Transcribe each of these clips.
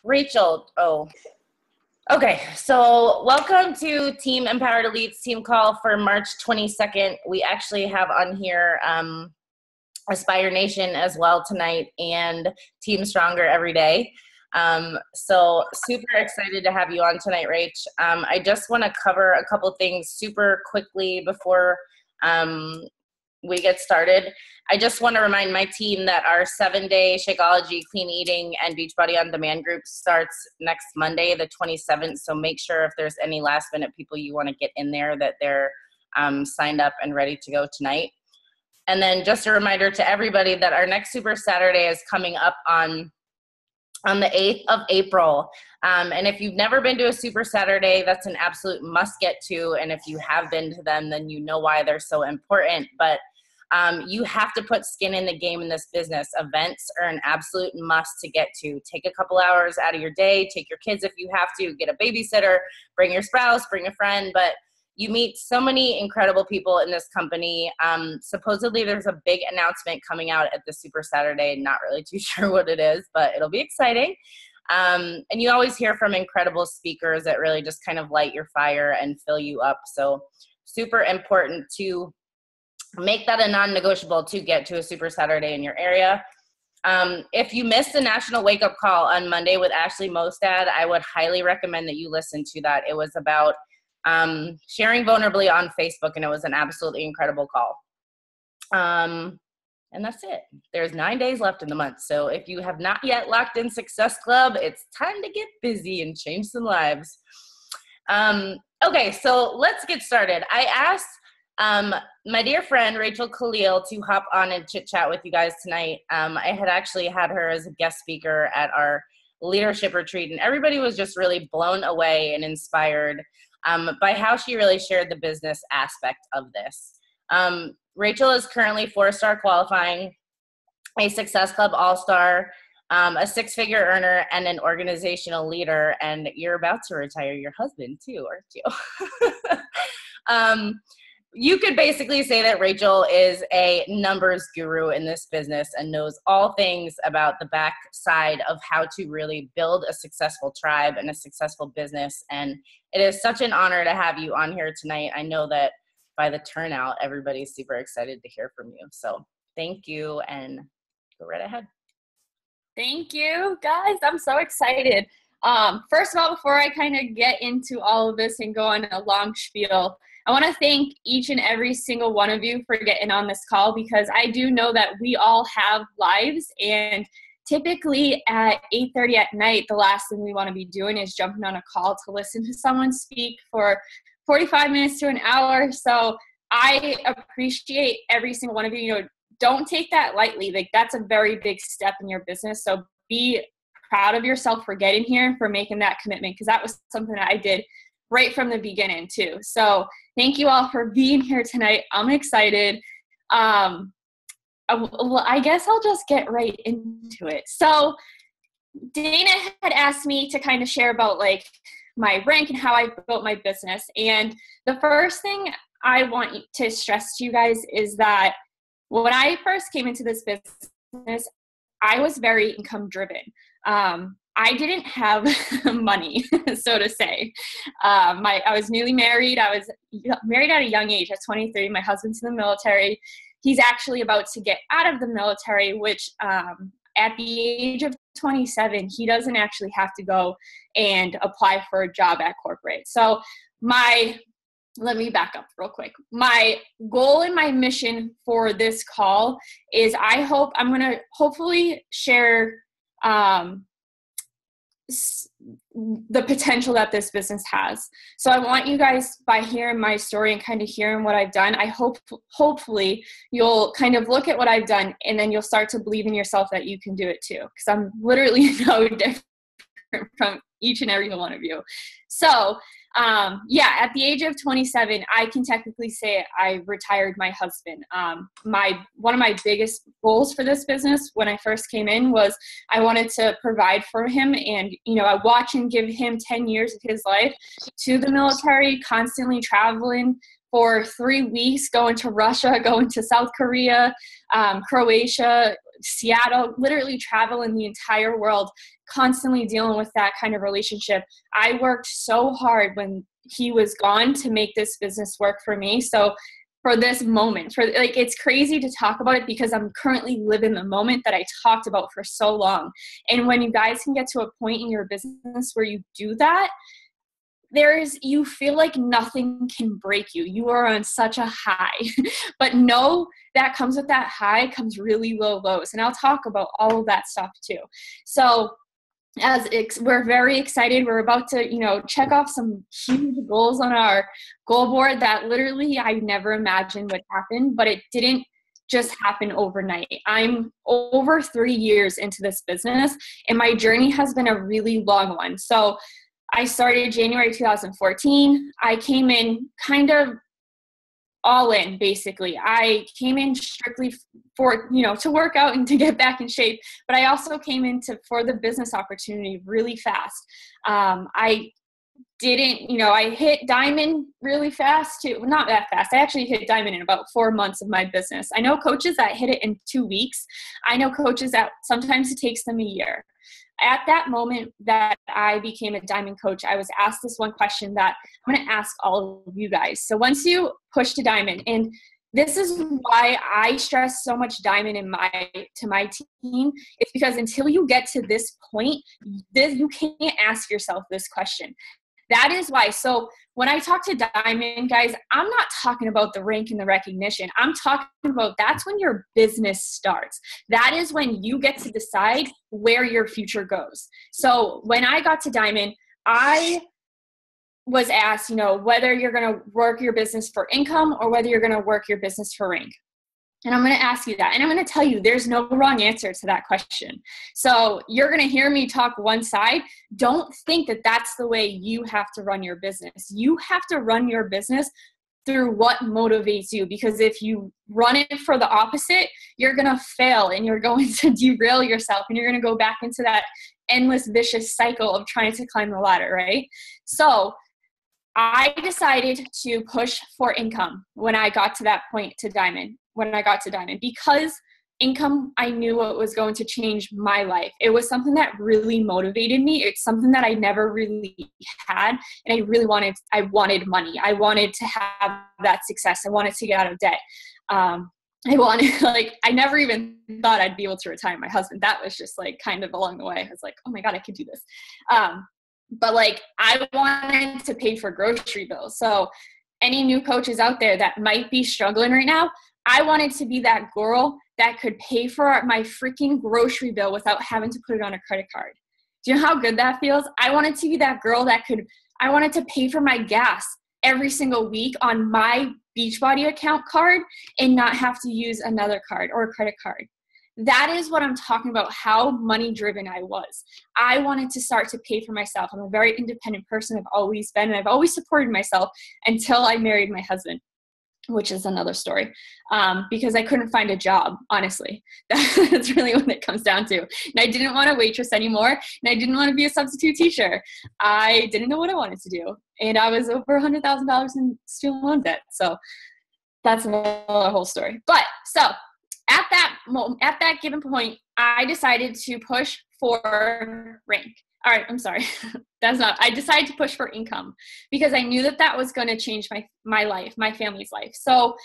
Rachel, okay. So welcome to Team Empowered Elites team call for March 22nd. We actually have on here Aspire Nation as well tonight and Team Stronger every day. So super excited to have you on tonight, Rach. I just want to cover a couple things super quickly before we get started. I just want to remind my team that our 7-day Shakeology, Clean Eating, and Beachbody On Demand group starts next Monday, the 27th. So make sure if there's any last minute people you want to get in there that they're signed up and ready to go tonight. And then just a reminder to everybody that our next Super Saturday is coming up on the 8th of April. And if you've never been to a Super Saturday, that's an absolute must get to. And if you have been to them, then you know why they're so important. But you have to put skin in the game in this business. Events are an absolute must to get to. Take a couple hours out of your day, take your kids if you have to, get a babysitter, bring your spouse, bring a friend. But you meet so many incredible people in this company. Supposedly there's a big announcement coming out at the Super Saturday. Not really too sure what it is, but it'll be exciting. And you always hear from incredible speakers that really just kind of light your fire and fill you up. So super important to make that a non-negotiable to get to a Super Saturday in your area. If you missed the National Wake Up Call on Monday with Ashley Mostad, I would highly recommend that you listen to that. It was about sharing vulnerably on Facebook, and it was an absolutely incredible call. And that's it. There's 9 days left in the month. So if you have not yet locked in Success Club, it's time to get busy and change some lives. Okay, so let's get started. I asked my dear friend, Rachel Kalil, to hop on and chit chat with you guys tonight. I had actually had her as a guest speaker at our leadership retreat, and everybody was just really blown away and inspired by how she really shared the business aspect of this. Rachel is currently 4-star qualifying, a Success Club All-Star, a 6-figure earner, and an organizational leader. And you're about to retire your husband too, aren't you? You could basically say that Rachel is a numbers guru in this business and knows all things about the backside of how to really build a successful tribe and a successful business. And it is such an honor to have you on here tonight. I know that by the turnout, everybody's super excited to hear from you. So thank you, and go right ahead. Thank you, guys. I'm so excited. First of all, before I kind of get into all of this and go on a long spiel, I want to thank each and every single one of you for getting on this call, because I do know that we all have lives, and typically at 8:30 at night, the last thing we want to be doing is jumping on a call to listen to someone speak for 45 minutes to an hour. So I appreciate every single one of you. You know, don't take that lightly. Like, that's a very big step in your business. So be proud of yourself for getting here, for making that commitment, because that was something that I did right from the beginning too. So thank you all for being here tonight. I'm excited. I guess I'll just get right into it. So Dana had asked me to kind of share about like my rank and how I built my business. And the first thing I want to stress to you guys is that when I first came into this business, I was very income driven. I didn't have money, so to say. I was newly married. I was married at a young age, at 23. My husband's in the military. He's actually about to get out of the military, which at the age of 27, he doesn't actually have to go and apply for a job at corporate. So let me back up real quick. My goal and my mission for this call is I'm going to hopefully share the potential that this business has. So I want you guys, by hearing my story and kind of hearing what I've done, hopefully you'll kind of look at what I've done, and then you'll start to believe in yourself that you can do it too. Because I'm literally no different from each and every one of you. So at the age of 27, I can technically say I retired my husband. One of my biggest goals for this business when I first came in was I wanted to provide for him. And, I watch him give him 10 years of his life to the military, constantly traveling for 3 weeks, going to Russia, going to South Korea, Croatia, Seattle, literally travel in the entire world, constantly dealing with that kind of relationship. I worked so hard when he was gone to make this business work for me. So for this moment, it's crazy to talk about it because I'm currently living the moment that I talked about for so long. And when you guys can get to a point in your business where you do that, you feel like nothing can break you. You are on such a high, but no, that comes with that high comes really low lows. And I'll talk about all of that stuff too. So we're very excited. We're about to, check off some huge goals on our goal board that literally I never imagined would happen, but it didn't just happen overnight. I'm over 3 years into this business, and my journey has been a really long one. So I started January 2014. I came in kind of all in, basically. I came in strictly for, to work out and to get back in shape, but I also came in for the business opportunity really fast. I hit diamond really fast too. Not that fast. I actually hit diamond in about 4 months of my business. I know coaches that hit it in 2 weeks. I know coaches that sometimes it takes them a year. At that moment that I became a diamond coach, I was asked this one question that I'm going to ask all of you guys. So once you push to diamond, and this is why I stress so much diamond to my team, it's because until you get to this point, you can't ask yourself this question. That is why. So when I talk to diamond guys, I'm not talking about the rank and the recognition. I'm talking about that's when your business starts. That is when you get to decide where your future goes. So when I got to diamond, I was asked, whether you're going to work your business for income or whether you're going to work your business for rank. And I'm going to ask you that. And I'm going to tell you there's no wrong answer to that question. So you're going to hear me talk one side. Don't think that that's the way you have to run your business. You have to run your business through what motivates you. Because if you run it for the opposite, you're going to fail and you're going to derail yourself and you're going to go back into that endless vicious cycle of trying to climb the ladder, right? So I decided to push for income when I got to that point to diamond. Because income, I knew it was going to change my life. It was something that really motivated me. It's something that I never really had. And I wanted money. I wanted to have that success. I wanted to get out of debt. I never even thought I'd be able to retire my husband. That was just kind of along the way. I was like, oh my God, I could do this. But I wanted to pay for grocery bills. So any new coaches out there that might be struggling right now, I wanted to be that girl that could pay for my freaking grocery bill without having to put it on a credit card. Do you know how good that feels? I wanted to be that girl I wanted to pay for my gas every single week on my Beachbody account card and not have to use another card or a credit card. That is what I'm talking about, how money driven I was. I wanted to start to pay for myself. I'm a very independent person. I've always been, and I've always supported myself until I married my husband, which is another story, because I couldn't find a job, honestly. That's really what it comes down to. And I didn't want to waitress anymore, and I didn't want to be a substitute teacher. I didn't know what I wanted to do, and I was over $100,000 in student loan debt. So that's another whole story. But so at that given point, I decided to push for rank. All right, I'm sorry. I decided to push for income because I knew that was going to change my life, my family's life. So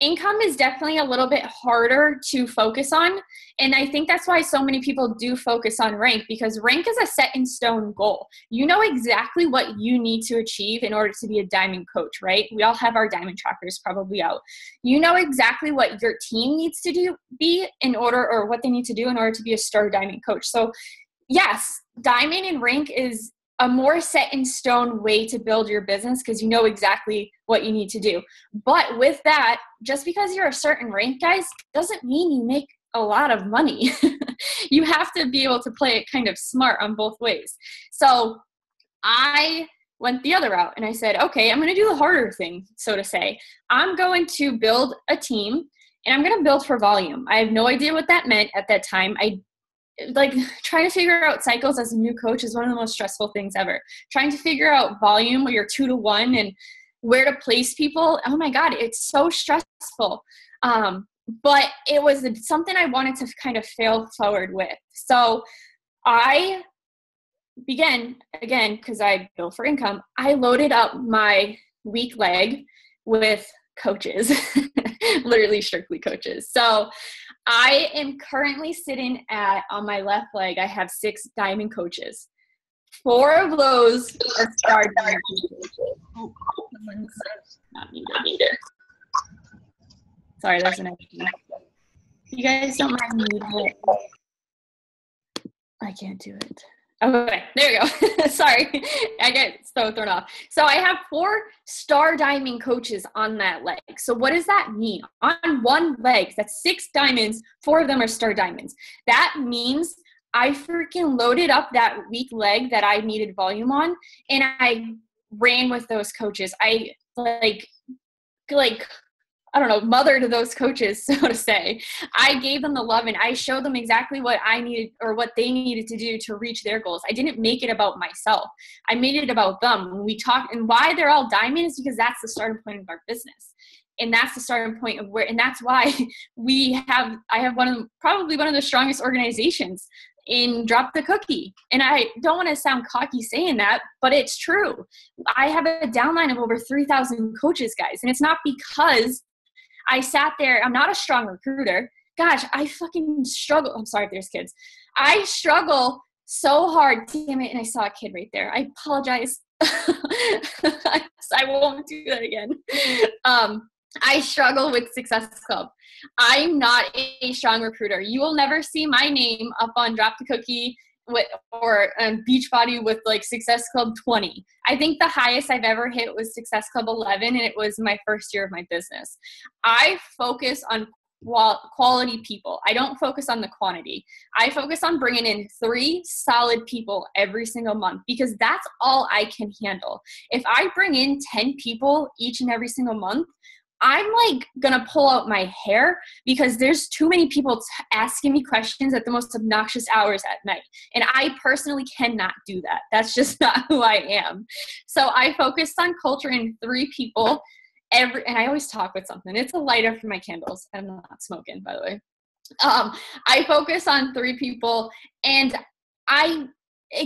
income is definitely a little bit harder to focus on. And I think that's why so many people do focus on rank, because rank is a set in stone goal. You know exactly what you need to achieve in order to be a diamond coach, right? We all have our diamond trackers probably out. You know exactly what your team needs to what they need to do in order to be a star diamond coach. So yes, diamond and rank is a more set in stone way to build your business because you know exactly what you need to do. But with that, just because you're a certain rank, guys, doesn't mean you make a lot of money. You have to be able to play it kind of smart on both ways. So I went the other route and I said, okay, I'm going to do the harder thing, so to say. I'm going to build a team and I'm going to build for volume. I have no idea what that meant at that time. Trying to figure out cycles as a new coach is one of the most stressful things ever. Trying to figure out volume where you're 2-to-1 and where to place people. Oh my God, it's so stressful. but it was something I wanted to kind of fail forward with. So I began, again, because I bill for income, I loaded up my weak leg with coaches, literally strictly coaches. So I am currently sitting on my left leg, I have 6 diamond coaches. 4 of those are star diamond coaches. Oh, someone's not needed. Sorry, there's an extra. You guys don't mind muting it? I can't do it. Okay, there you go. Sorry, I get so thrown off. So I have 4 star diamond coaches on that leg. So what does that mean? On one leg, that's 6 diamonds, 4 of them are star diamonds. That means I freaking loaded up that weak leg that I needed volume on, and I ran with those coaches. I like I don't know, mother to those coaches, so to say. I gave them the love and I showed them exactly what I needed or what they needed to do to reach their goals. I didn't make it about myself. I made it about them. When we talk, and why they're all diamonds, because that's the starting point of our business. And that's the starting point of where, and that's why I have probably one of the strongest organizations in Drop the Cookie. And I don't want to sound cocky saying that, but it's true. I have a downline of over 3,000 coaches, guys. And it's not because I sat there. I'm not a strong recruiter. Gosh, I fucking struggle. I'm sorry if there's kids. I struggle so hard. Damn it. And I saw a kid right there. I apologize. I won't do that again. I struggle with Success Club. I'm not a strong recruiter. You will never see my name up on Drop the Cookie or Beachbody with like Success Club 20. I think the highest I've ever hit was Success Club 11, and it was my first year of my business. I focus on quality people. I don't focus on the quantity. I focus on bringing in 3 solid people every single month, because that's all I can handle. If I bring in 10 people each and every single month, I'm like gonna pull out my hair, because there's too many people asking me questions at the most obnoxious hours at night. And I personally cannot do that. That's just not who I am. So I focused on culture in 3 people and I always talk with something. It's a lighter for my candles. I'm not smoking, by the way. I focus on 3 people, and I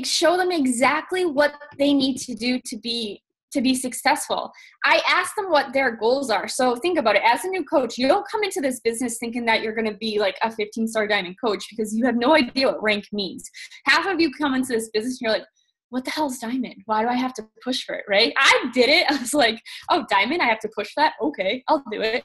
show them exactly what they need to do to be successful. I ask them what their goals are. So think about it. As a new coach, you don't come into this business thinking that you're going to be like a 15-star diamond coach, because you have no idea what rank means. Half of you come into this business and you're like, what the hell is diamond? Why do I have to push for it, right? I did it. I was like, oh, diamond, I have to push that? Okay, I'll do it.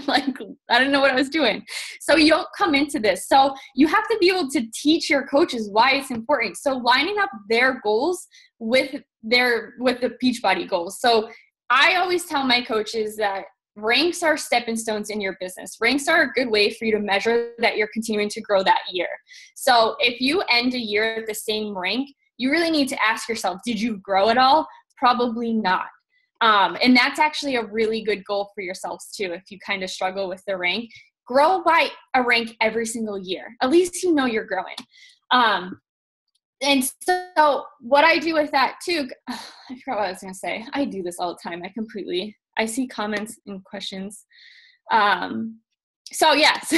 Like, I didn't know what I was doing. So you don't come into this. So you have to be able to teach your coaches why it's important. So lining up their goals with the Beachbody goals. So I always tell my coaches that ranks are stepping stones in your business. Ranks are a good way for you to measure that you're continuing to grow that year. So if you end a year at the same rank, you really need to ask yourself, did you grow at all? Probably not. And that's actually a really good goal for yourselves too. If you kind of struggle with the rank, grow by a rank every single year. At least you know you're growing. And so what I do with that too, I forgot what I was going to say. I do this all the time. I see comments and questions. So yes,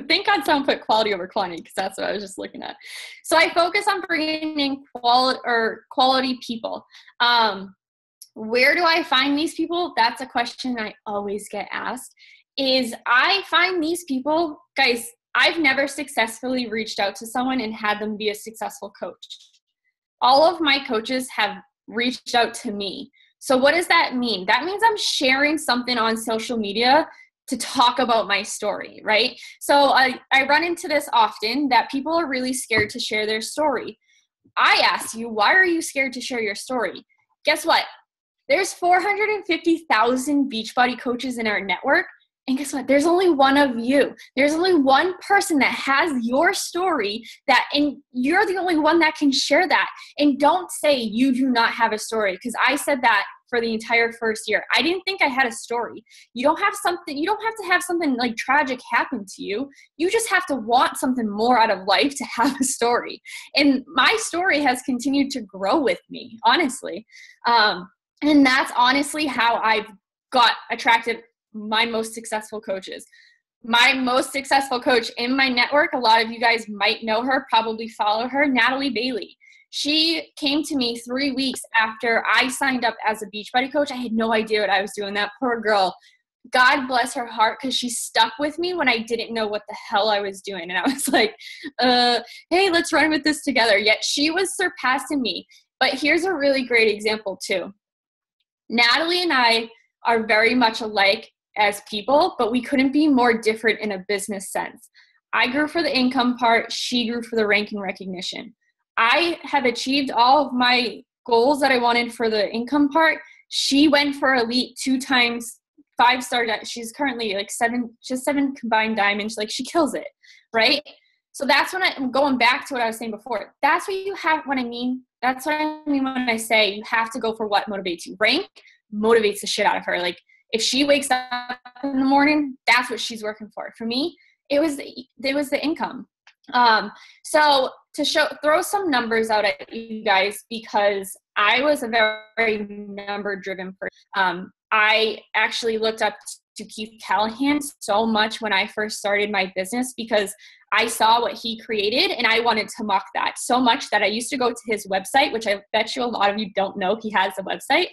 thank God someone put quality over quantity, because that's what I was just looking at. So I focus on bringing in quality people. Where do I find these people? That's a question I always get asked. Is I find these people, guys, I've never successfully reached out to someone and had them be a successful coach. All of my coaches have reached out to me. So what does that mean? That means I'm sharing something on social media to talk about my story, right? So I run into this often, that people are really scared to share their story. I ask you, why are you scared to share your story? Guess what? There's 450,000 Beachbody coaches in our network. And guess what? There's only one of you. There's only one person that has your story, and you're the only one that can share that. And don't say you do not have a story, because I said that for the entire first year. I didn't think I had a story. You don't have to have something like tragic happen to you. You just have to want something more out of life to have a story. And my story has continued to grow with me, honestly. And that's honestly how I've got attracted my most successful coaches. My most successful coach in my network, a lot of you guys might know her, probably follow her, Natalie Bailey. She came to me 3 weeks after I signed up as a Beachbody coach. I had no idea what I was doing. That poor girl. God bless her heart, because she stuck with me when I didn't know what the hell I was doing. And I was like, hey, let's run with this together. Yet she was surpassing me. But here's a really great example too. Natalie and I are very much alike as people, but we couldn't be more different in a business sense. I grew for the income part. She grew for the rank and recognition. I have achieved all of my goals that I wanted for the income part. She went for elite 2 times, 5-star. She's currently like 7 combined diamonds. Like, she kills it, right? So that's when I'm going back to what I was saying before. That's what you have when I mean. That's what I mean when I say you have to go for what motivates you. Rank motivates the shit out of her. Like, if she wakes up in the morning, that's what she's working for. For me, it was the income. So to throw some numbers out at you guys, because I was a very number-driven person. I actually looked up to Keith Callahan so much when I first started my business, because I saw what he created and I wanted to mock that so much that I used to go to his website, which I bet you a lot of you don't know he has a website.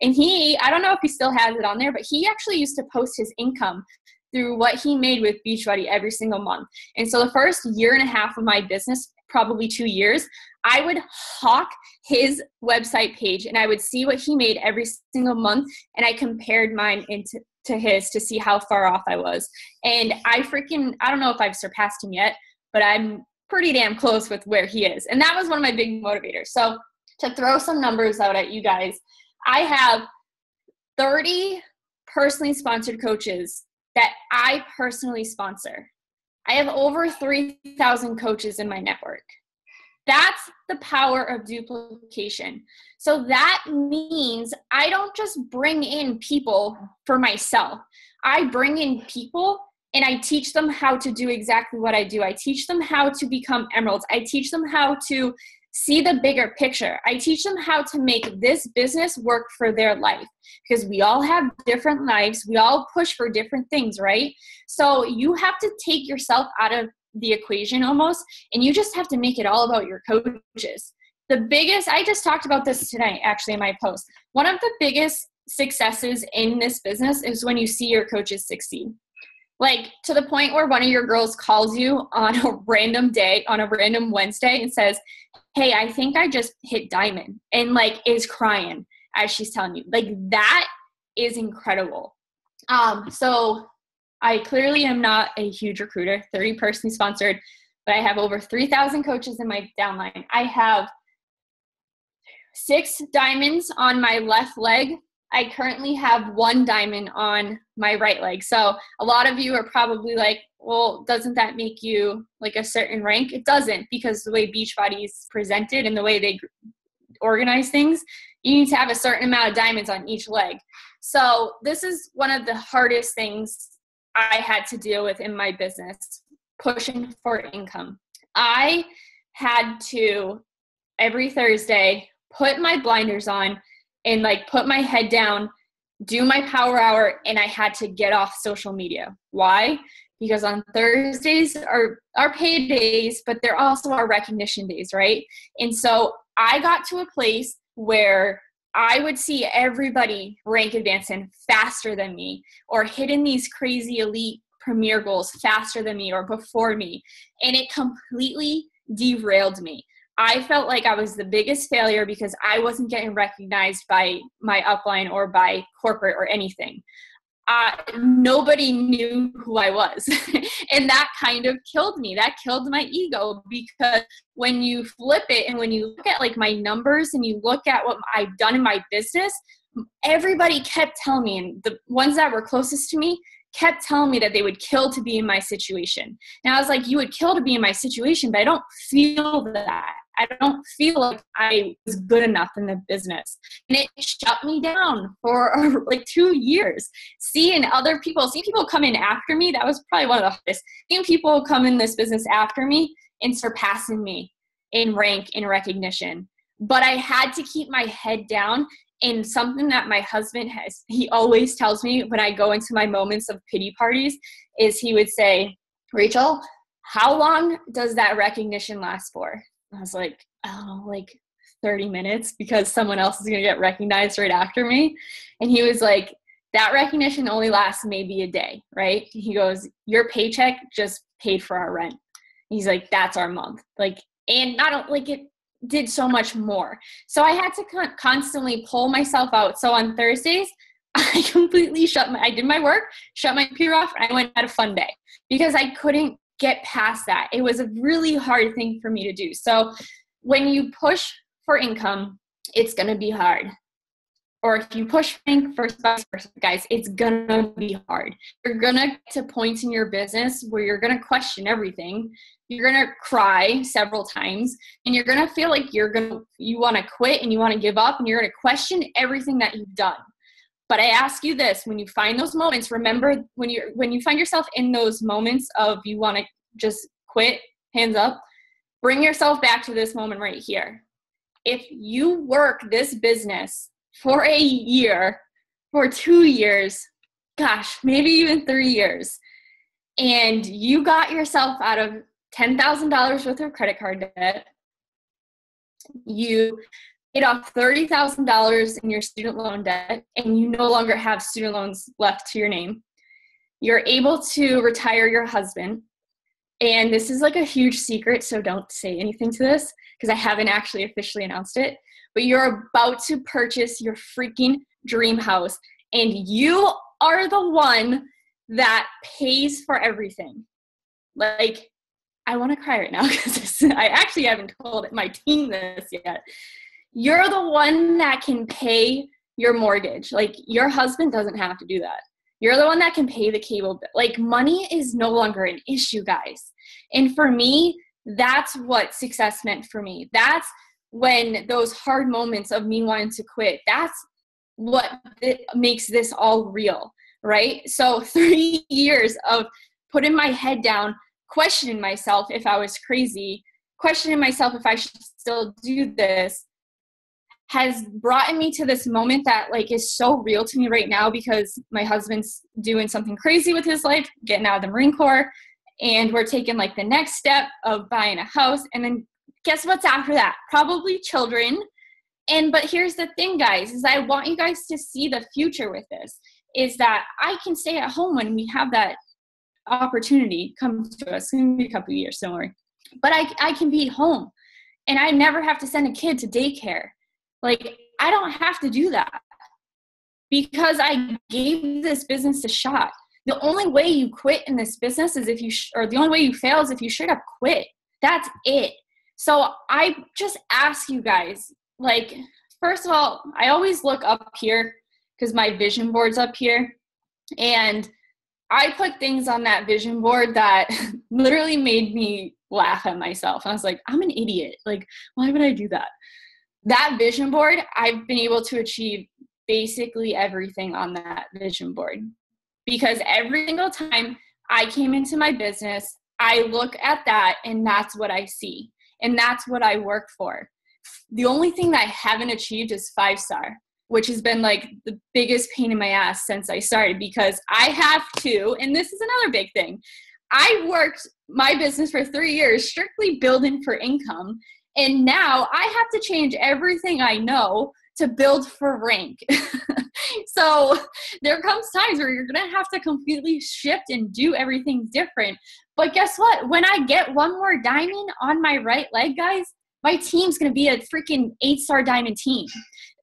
And I don't know if he still has it on there, but he actually used to post his income through what he made with Beachbody every single month. And so the first 1.5 years of my business, probably 2 years, I would hawk his website page and I would see what he made every single month. And I compared mine to his to see how far off I was. And I don't know if I've surpassed him yet, but I'm pretty damn close with where he is. And that was one of my big motivators. So to throw some numbers out at you guys, I have 30 personally sponsored coaches that I personally sponsor. I have over 3,000 coaches in my network. That's the power of duplication. So that means I don't just bring in people for myself. I bring in people and I teach them how to do exactly what I do. I teach them how to become emeralds. I teach them how to see the bigger picture. I teach them how to make this business work for their life, because we all have different lives. We all push for different things, right? So you have to take yourself out of the equation almost, and you just have to make it all about your coaches. I just talked about this tonight, actually, in my post. One of the biggest successes in this business is when you see your coaches succeed. Like, to the point where one of your girls calls you on a random day, on a random Wednesday, and says, hey, I think I just hit diamond, and like is crying as she's telling you. Like, that is incredible. So I clearly am not a huge recruiter, 30 personally sponsored, but I have over 3,000 coaches in my downline. I have 6 diamonds on my left leg. I currently have 1 diamond on my right leg. So a lot of you are probably like, well, doesn't that make you like a certain rank? It doesn't, because the way Beachbody is presented and the way they organize things, you need to have a certain amount of diamonds on each leg. So this is one of the hardest things I had to deal with in my business, pushing for income. I had to, every Thursday, put my blinders on and like put my head down, do my power hour, and I had to get off social media. Why? Because on Thursdays are our pay days, but they're also our recognition days, right? And so I got to a place where I would see everybody rank advancing faster than me, or hitting these crazy elite premier goals faster than me or before me. And it completely derailed me. I felt like I was the biggest failure because I wasn't getting recognized by my upline or by corporate or anything. Nobody knew who I was. And that kind of killed me. That killed my ego, because when you flip it and when you look at like my numbers and you look at what I've done in my business, everybody kept telling me, and the ones that were closest to me kept telling me that they would kill to be in my situation. And I was like, you would kill to be in my situation, but I don't feel that. I don't feel like I was good enough in the business. And it shut me down for like 2 years. Seeing people come in after me, that was probably one of the hardest. Seeing people come in this business after me and surpassing me in rank and recognition. But I had to keep my head down And something that my husband he always tells me when I go into my moments of pity parties is he would say, Rachel, how long does that recognition last for? I was like, oh, like 30 minutes because someone else is going to get recognized right after me. And he was like, that recognition only lasts maybe a day, right? He goes, your paycheck just paid for our rent. He's like, that's our month. Like, and not like it did so much more. So I had to constantly pull myself out. So on Thursdays, I completely I did my work, shut my computer off, and I went and had a fun day because I couldn't get past that. It was a really hard thing for me to do. So when you push for income, it's going to be hard. Or if you push for vice versa, guys, it's going to be hard. You're going to get to points in your business where you're going to question everything. You're going to cry several times, and you're going to feel like you want to quit and you want to give up, and you're going to question everything that you've done. But I ask you this, when you find those moments, remember when you find yourself in those moments of you want to just quit, hands up, bring yourself back to this moment right here. If you work this business for a year, for 2 years, gosh, maybe even 3 years, and you got yourself out of $10,000 worth of credit card debt, you paid off $30,000 in your student loan debt, and you no longer have student loans left to your name, you're able to retire your husband. And this is like a huge secret, so don't say anything to this because I haven't actually officially announced it. But you're about to purchase your freaking dream house, and you are the one that pays for everything. Like, I want to cry right now because I actually haven't told my team this yet. You're the one that can pay your mortgage. Like, your husband doesn't have to do that. You're the one that can pay the cable bill. Like, money is no longer an issue, guys. And for me, that's what success meant for me. That's when those hard moments of me wanting to quit, that's what makes this all real, right? So 3 years of putting my head down, questioning myself if I was crazy, questioning myself if I should still do this, has brought me to this moment that like is so real to me right now because my husband's doing something crazy with his life, getting out of the Marine Corps, and we're taking like the next step of buying a house. And then guess what's after that? Probably children. But here's the thing, guys, is I want you guys to see the future with this, is that I can stay at home when we have that opportunity come to us. It's going to be a couple of years, don't worry. But I can be home, and I never have to send a kid to daycare. Like, I don't have to do that because I gave this business a shot. The only way you quit in this business is if you, or the only way you fail is if you straight up quit. That's it. So I just ask you guys, like, first of all, I always look up here because my vision board's up here. And I put things on that vision board that literally made me laugh at myself. I was like, I'm an idiot. Like, why would I do that? That vision board, I've been able to achieve basically everything on that vision board because every single time I came into my business, I look at that and that's what I see. And that's what I work for. The only thing that I haven't achieved is 5-star, which has been like the biggest pain in my ass since I started because I have to, and this is another big thing. I worked my business for 3 years strictly building for income. And now I have to change everything I know to build for rank. So there comes times where you're going to have to completely shift and do everything different. But guess what? When I get one more diamond on my right leg, guys, my team's going to be a freaking 8-star diamond team.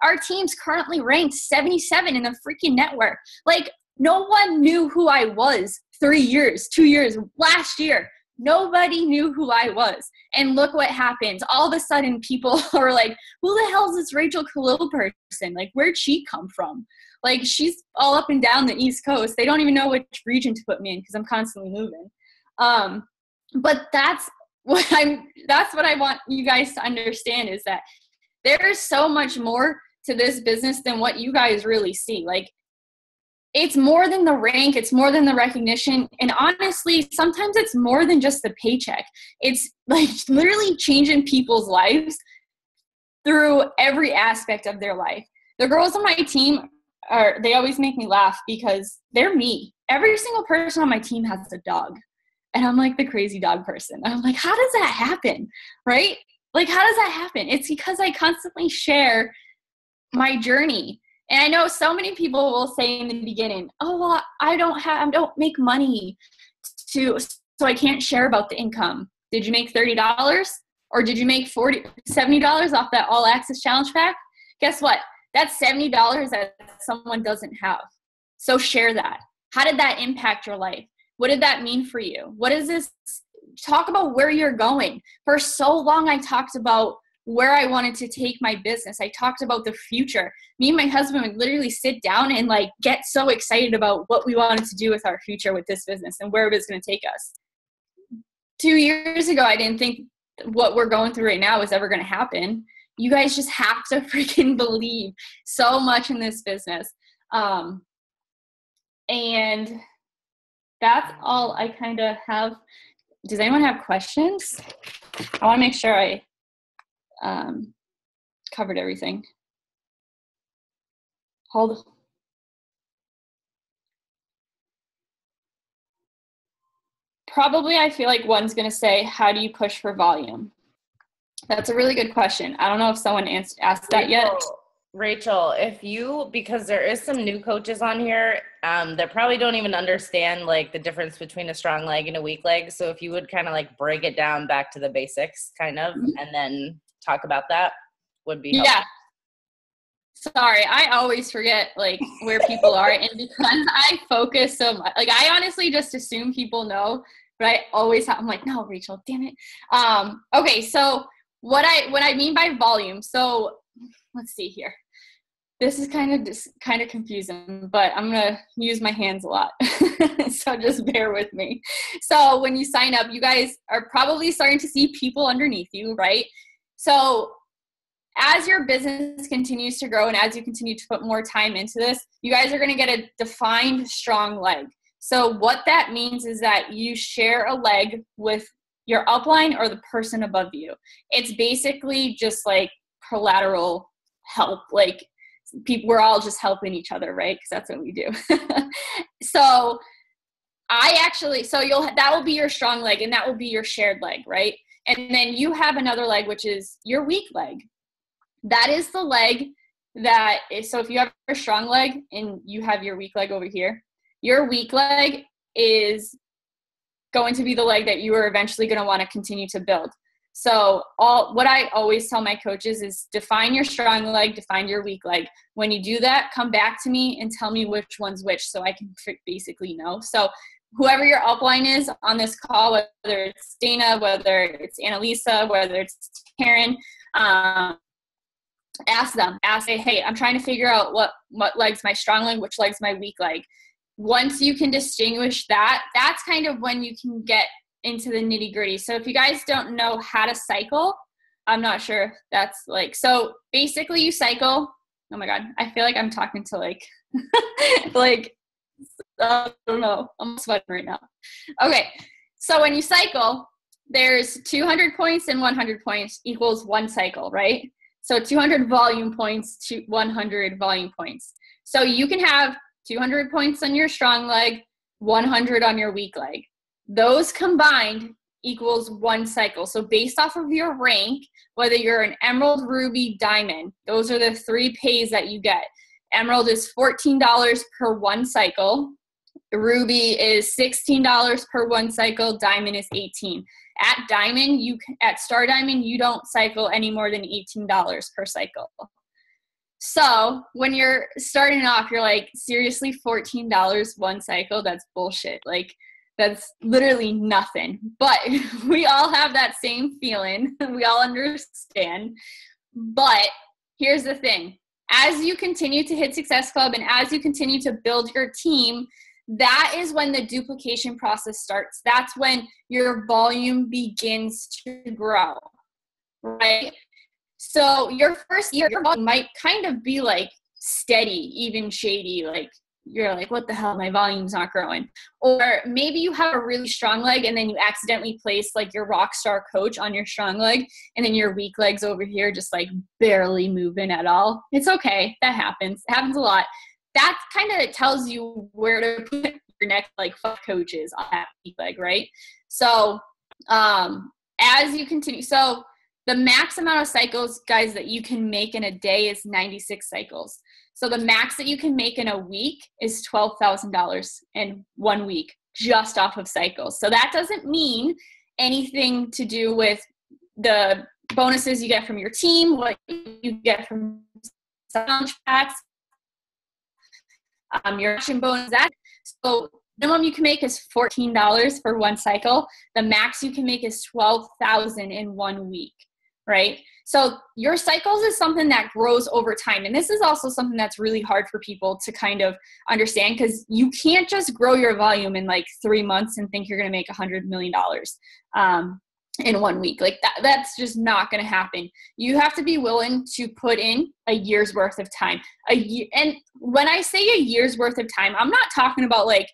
Our team's currently ranked 77 in the freaking network. Like, no one knew who I was 3 years, 2 years, last year. Nobody knew who I was. And look what happens. All of a sudden, people are like, who the hell is this Rachel Kalil person? Like, where'd she come from? Like, she's all up and down the East Coast. They don't even know which region to put me in because I'm constantly moving. But that's what I want you guys to understand is that there's so much more to this business than what you guys really see. Like, it's more than the rank. It's more than the recognition. And honestly, sometimes it's more than just the paycheck. It's like literally changing people's lives through every aspect of their life. The girls on my team they always make me laugh because they're me. Every single person on my team has a dog. And I'm like the crazy dog person. I'm like, how does that happen? Right? Like, how does that happen? It's because I constantly share my journey. And I know so many people will say in the beginning, oh, well, I don't make money so I can't share about the income. Did you make $30? Or did you make $70 off that all access challenge pack? Guess what? That's $70 that someone doesn't have. So share that. How did that impact your life? What did that mean for you? What is this? Talk about where you're going. For so long, I talked about where I wanted to take my business. I talked about the future. Me and my husband would literally sit down and like get so excited about what we wanted to do with our future with this business and where it was going to take us. 2 years ago, I didn't think what we're going through right now is ever going to happen. You guys just have to freaking believe so much in this business. And that's all I kind of have. Does anyone have questions? I want to make sure I covered everything. Hold. Probably I feel like one's going to say, how do you push for volume? That's a really good question. I don't know if someone asked that yet. Rachel, because there is some new coaches on here that probably don't even understand like the difference between a strong leg and a weak leg. So if you would kind of like break it down back to the basics kind of, and then talk about that would be helpful. Yeah. Sorry, I always forget like where people are. And because I focus so much, like I honestly just assume people know, but I always I'm like, no, Rachel, damn it. Okay. So what I mean by volume. So let's see here. This is kind of confusing, but I'm going to use my hands a lot. So just bear with me. So when you sign up, you guys are probably starting to see people underneath you, right? So as your business continues to grow and as you continue to put more time into this, you guys are going to get a defined strong leg. So what that means is that you share a leg with your upline or the person above you. It's basically just like collateral help, like we're all just helping each other, right? Because that's what we do. So that will be your strong leg and that will be your shared leg, right? And then you have another leg, which is your weak leg. That is the leg so if you have a strong leg and you have your weak leg over here, your weak leg is going to be the leg that you are eventually going to want to continue to build. So what I always tell my coaches is define your strong leg, define your weak leg. When you do that, come back to me and tell me which one's which so I can basically know. So whoever your upline is on this call, whether it's Dana, whether it's Annalisa, whether it's Karen, ask them. Hey, I'm trying to figure out what leg's my strong leg, which leg's my weak leg. Once you can distinguish that, that's kind of when you can get into the nitty gritty. So if you guys don't know how to cycle, I'm not sure if that's like, so basically you cycle. Oh my God. I feel like I'm talking to like, I don't know. I'm sweating right now. Okay. So when you cycle, there's 200 points and 100 points equals one cycle, right? So 200 volume points to 100 volume points. So you can have 200 points on your strong leg, 100 on your weak leg. Those combined equals one cycle. So based off of your rank, whether you're an emerald, ruby, diamond, those are the 3 pays that you get. Emerald is $14 per one cycle. Ruby is $16 per one cycle. Diamond is $18. At Star Diamond, you don't cycle any more than $18 per cycle. So when you're starting off, you're like, seriously, $14 one cycle? That's bullshit. Like, that's literally nothing. But we all have that same feeling. We all understand. But here's the thing. As you continue to hit Success Club and as you continue to build your team, that is when the duplication process starts. That's when your volume begins to grow, right? So your first year, your volume might kind of be like steady, even shady, like you're like, what the hell, my volume's not growing. Or maybe you have a really strong leg and then you accidentally place like your rock star coach on your strong leg, and then your weak leg's over here just like barely moving at all. It's okay. That happens. It happens a lot. That kind of tells you where to put your next like 5 coaches on that weak leg, right? So as you continue, so the max amount of cycles, guys, that you can make in a day is 96 cycles. So the max that you can make in a week is $12,000 in 1 week, just off of cycles. So that doesn't mean anything to do with the bonuses you get from your team, what you get from launch packs, your action bonus. That so minimum you can make is $14 for 1 cycle. The max you can make is $12,000 in 1 week, right? So your cycles is something that grows over time. And this is also something that's really hard for people to kind of understand, because you can't just grow your volume in like 3 months and think you're going to make $100 million in 1 week. Like that's just not going to happen. You have to be willing to put in a year's worth of time. And when I say a year's worth of time, I'm not talking about like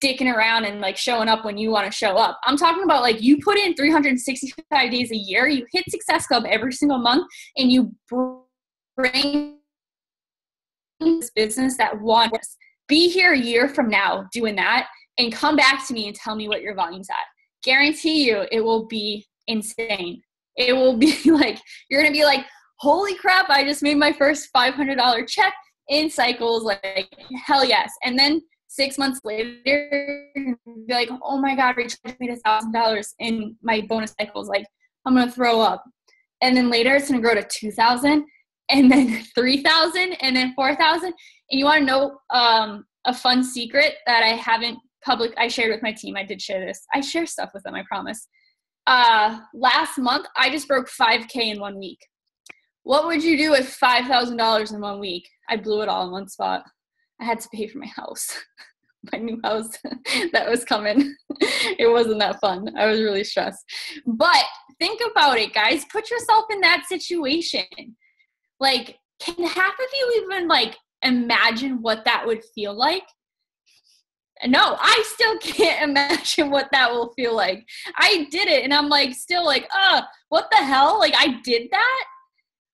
dicking around and like showing up when you want to show up. I'm talking about like you put in 365 days a year, you hit Success Club every single month, and you bring this business that wants. Be here a year from now doing that, and come back to me and tell me what your volume's at. Guarantee you it will be insane. It will be like, you're going to be like, holy crap, I just made my first $500 check in cycles. Like, hell yes. And then 6 months later, be like, oh my God, Rachel, I made $1,000 in my bonus cycles. Like, I'm going to throw up. And then later it's going to grow to 2,000, and then 3,000, and then 4,000. And you want to know a fun secret that I shared with my team. I did share this. I share stuff with them, I promise. Last month, I just broke 5K in 1 week. What would you do with $5,000 in 1 week? I blew it all in one spot. I had to pay for my house, my new house that was coming. It wasn't that fun. I was really stressed. But think about it, guys. Put yourself in that situation. Like, can half of you even like imagine what that would feel like? No, I still can't imagine what that will feel like. I did it, and I'm like, still like, what the hell? Like, I did that?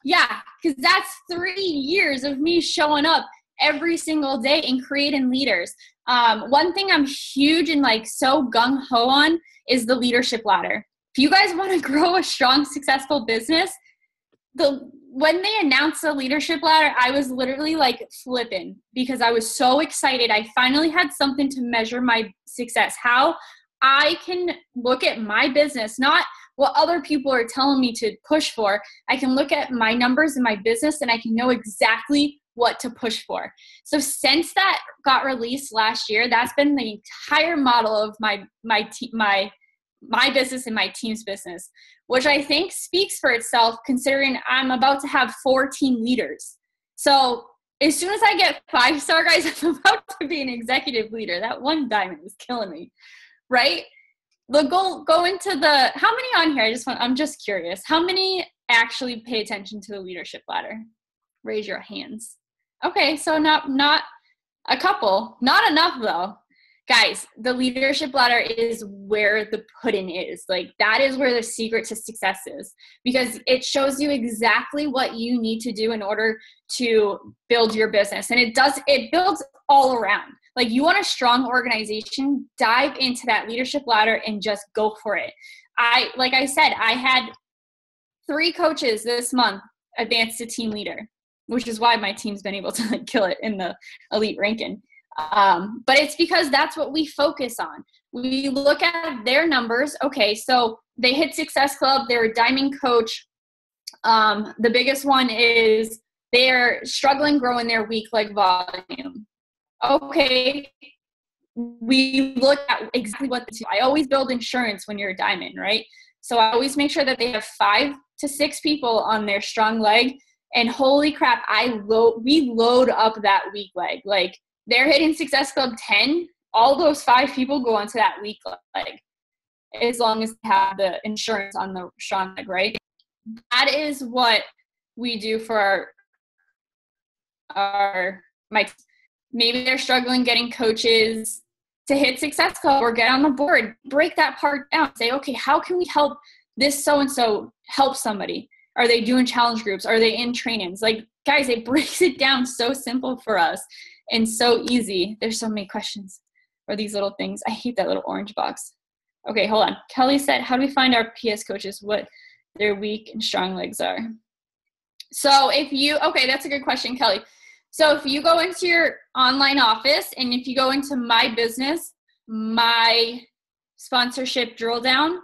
Yeah, because that's 3 years of me showing up every single day and creating leaders. One thing I'm huge and like so gung-ho on is the leadership ladder. If you guys want to grow a strong, successful business, when they announced the leadership ladder, I was literally like flipping because I was so excited. I finally had something to measure my success, how I can look at my business, not what other people are telling me to push for. I can look at my numbers in my business and I can know exactly what to push for. So since that got released last year, that's been the entire model of my business and my team's business, which I think speaks for itself considering I'm about to have 4 team leaders. So as soon as I get 5-star, guys, I'm about to be an executive leader. That one diamond is killing me, right? The goal, go into the, how many on here? I'm just curious. How many actually pay attention to the leadership ladder? Raise your hands. Okay, so not a couple. Not enough though. Guys, the leadership ladder is where the pudding is. Like, that is where the secret to success is, because it shows you exactly what you need to do in order to build your business. And it builds all around. Like, you want a strong organization, dive into that leadership ladder and just go for it. Like I said, I had 3 coaches this month advance to team leader, which is why my team's been able to like kill it in the elite ranking. But it's because that's what we focus on. We look at their numbers. Okay, so they hit Success Club. They're a diamond coach. The biggest one is they're struggling growing their weak leg volume. Okay, we look at exactly what to do. I always build insurance when you're a diamond, right? So I always make sure that they have 5 to 6 people on their strong leg. And holy crap, we load up that weak leg. Like, they're hitting Success Club 10, all those 5 people go onto that weak leg, as long as they have the insurance on the strong leg, right? That is what we do for my maybe they're struggling getting coaches to hit Success Club or get on the board. Break that part down. Say, okay, how can we help this so-and-so help somebody? Are they doing challenge groups? Are they in trainings? Like, guys, it breaks it down so simple for us and so easy. There's so many questions or these little things. I hate that little orange box. Okay, hold on. Kelly said, how do we find our PS coaches, what their weak and strong legs are? So okay, that's a good question, Kelly. So if you go into your online office and if you go into my business, my sponsorship drill down,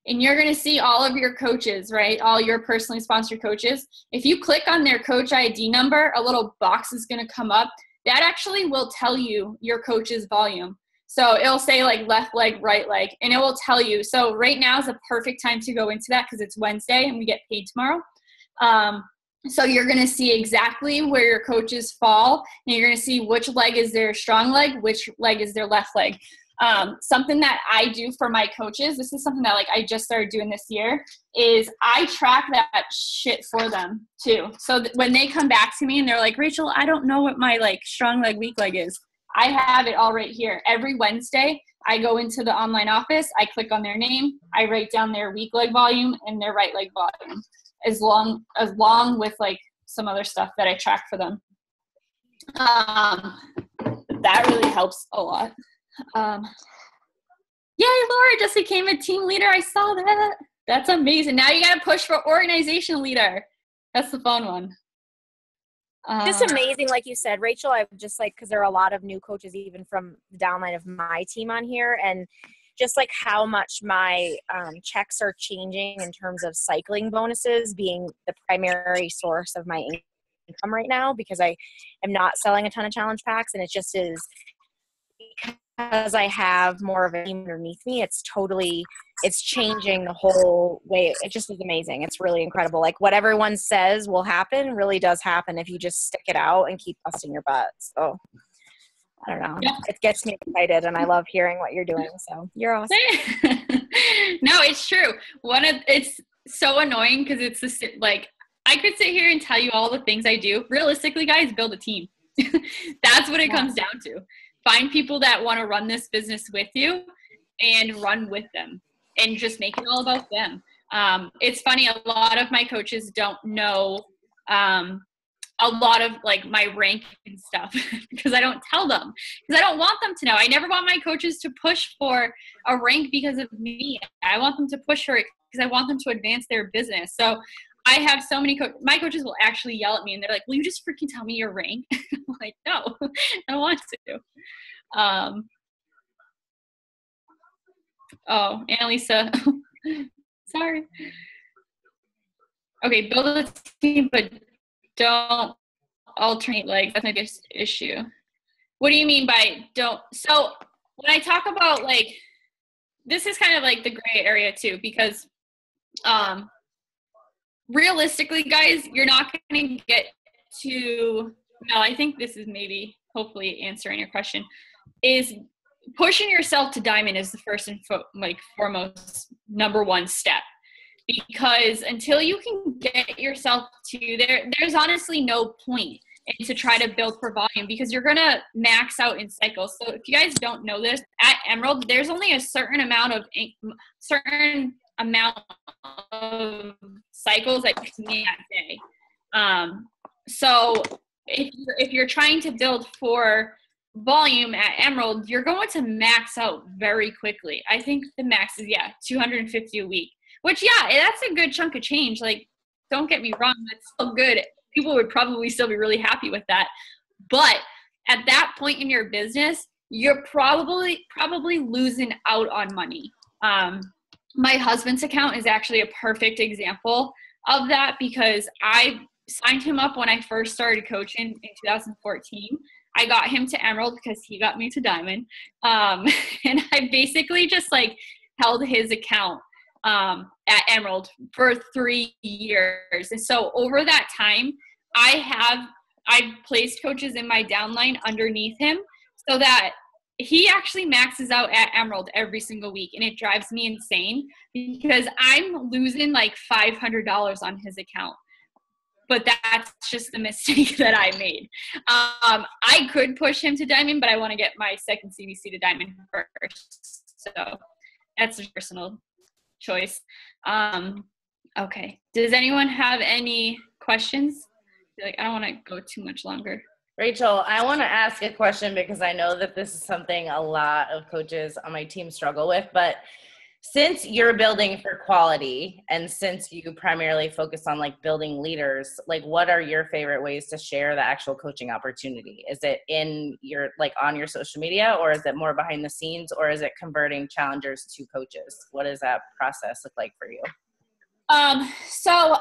and you're going to see all of your coaches, right? All your personally sponsored coaches. If you click on their coach ID number, a little box is going to come up. That actually will tell you your coach's volume. So it'll say like left leg, right leg, and it will tell you. So right now is a perfect time to go into that because it's Wednesday and we get paid tomorrow. So you're going to see exactly where your coaches fall, and you're going to see which leg is their strong leg, which leg is their left leg. Something that I do for my coaches, this is something that like I just started doing this year, is I track that shit for them too. So when they come back to me and they're like, Rachel, I don't know what my like strong leg, weak leg is. I have it all right here. Every Wednesday, I go into the online office, I click on their name, I write down their weak leg volume and their right leg volume, as long with like some other stuff that I track for them. That really helps a lot. Yay, Laura just became a team leader. I saw that. That's amazing. Now you got to push for organization leader. That's the fun one. Just amazing, like you said, Rachel. I just like, because there are a lot of new coaches even from the downline of my team on here, and just like how much my checks are changing in terms of cycling bonuses being the primary source of my income right now, because I am not selling a ton of challenge packs, and it just is because I have more of a team underneath me. It's changing the whole way. It just is amazing. It's really incredible. Like what everyone says will happen really does happen if you just stick it out and keep busting your butt. So I don't know. Yeah. It gets me excited, and I love hearing what you're doing. So you're awesome. No, it's true. It's so annoying because it's like I could sit here and tell you all the things I do. Realistically, guys, build a team. That's what it comes down to. Find people that want to run this business with you and run with them and just make it all about them. It's funny. A lot of my coaches don't know a lot of like my rank and stuff because I don't tell them, because I don't want them to know. I never want my coaches to push for a rank because of me. I want them to push for it because I want them to advance their business. So I have so many my coaches will actually yell at me and they're like, will you just freaking tell me your rank? I'm like, no, I don't want to. Oh, Annalisa. Sorry. Okay, build a team, but don't alternate legs. That's my biggest issue. What do you mean by don't? So when I talk about like, this is kind of like the gray area too, because realistically, guys, you're not going to get to, no, I think this is maybe hopefully answering your question, is pushing yourself to diamond is the first and foremost number one step. Because until you can get yourself to there's honestly no point to try to build for volume, because you're going to max out in cycles. So if you guys don't know this, at Emerald, there's only a certain amount of cycles that you can make that day. So if you're trying to build for volume at Emerald, you're going to max out very quickly. I think the max is 250 a week, which that's a good chunk of change. Like, don't get me wrong, that's still good. People would probably still be really happy with that. But at that point in your business, you're probably losing out on money. My husband's account is actually a perfect example of that, because I signed him up when I first started coaching in 2014. I got him to Emerald because he got me to Diamond. And I basically just like held his account at Emerald for 3 years. And so over that time, I've placed coaches in my downline underneath him so that he actually maxes out at Emerald every single week. And it drives me insane because I'm losing like $500 on his account. but that's just the mistake that I made. I could push him to diamond, but I want to get my second CBC to diamond first. So that's a personal choice. Okay. Does anyone have any questions? Like, I don't want to go too much longer. Rachel, I want to ask a question because I know that this is something a lot of coaches on my team struggle with, but since you're building for quality and since you primarily focus on like building leaders, like what are your favorite ways to share the actual coaching opportunity? Is it in your, like on your social media, or is it more behind the scenes, or is it converting challengers to coaches? What does that process look like for you? So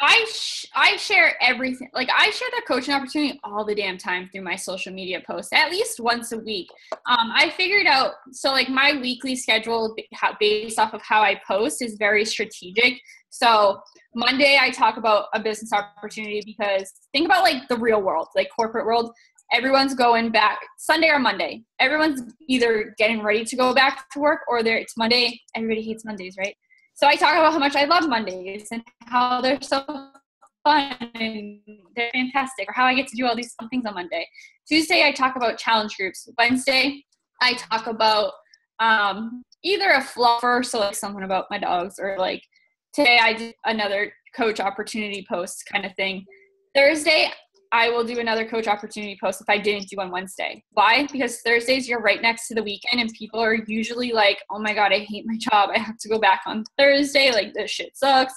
I share everything. Like I share the coaching opportunity all the damn time through my social media posts, at least once a week. I figured out, so like my weekly schedule based off of how I post is very strategic. So Monday I talk about a business opportunity, because think about like the real world, like corporate world. Everyone's going back Sunday or Monday. Everyone's either getting ready to go back to work or it's Monday. Everybody hates Mondays, right? So I talk about how much I love Mondays and how they're so fun and they're fantastic, or how I get to do all these fun things on Monday. Tuesday, I talk about challenge groups. Wednesday, I talk about either a fluffer, so like something about my dogs, or like today I did another coach opportunity post kind of thing. Thursday, I will do another coach opportunity post if I didn't do on Wednesday. Why? Because Thursdays, you're right next to the weekend, and people are usually like, oh my God, I hate my job. I have to go back on Thursday. Like, this shit sucks.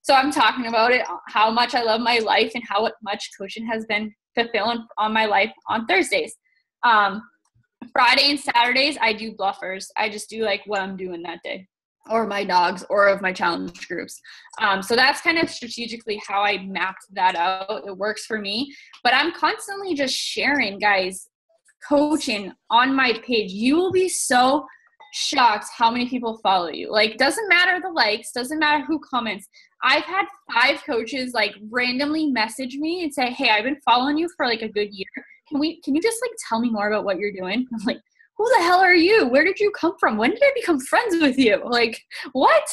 So I'm talking about it, how much I love my life and how much coaching has been fulfilling on my life on Thursdays. Friday and Saturdays, I do bluffers. I just do like what I'm doing that day, or my dogs, or of my challenge groups. So that's kind of strategically how I mapped that out. It works for me, but I'm constantly just sharing, guys, coaching on my page. You will be so shocked how many people follow you. Like, doesn't matter the likes, doesn't matter who comments. I've had 5 coaches like randomly message me and say, hey, I've been following you for like a good year. Can you just like tell me more about what you're doing? I'm like, who the hell are you? Where did you come from? When did I become friends with you? Like, what?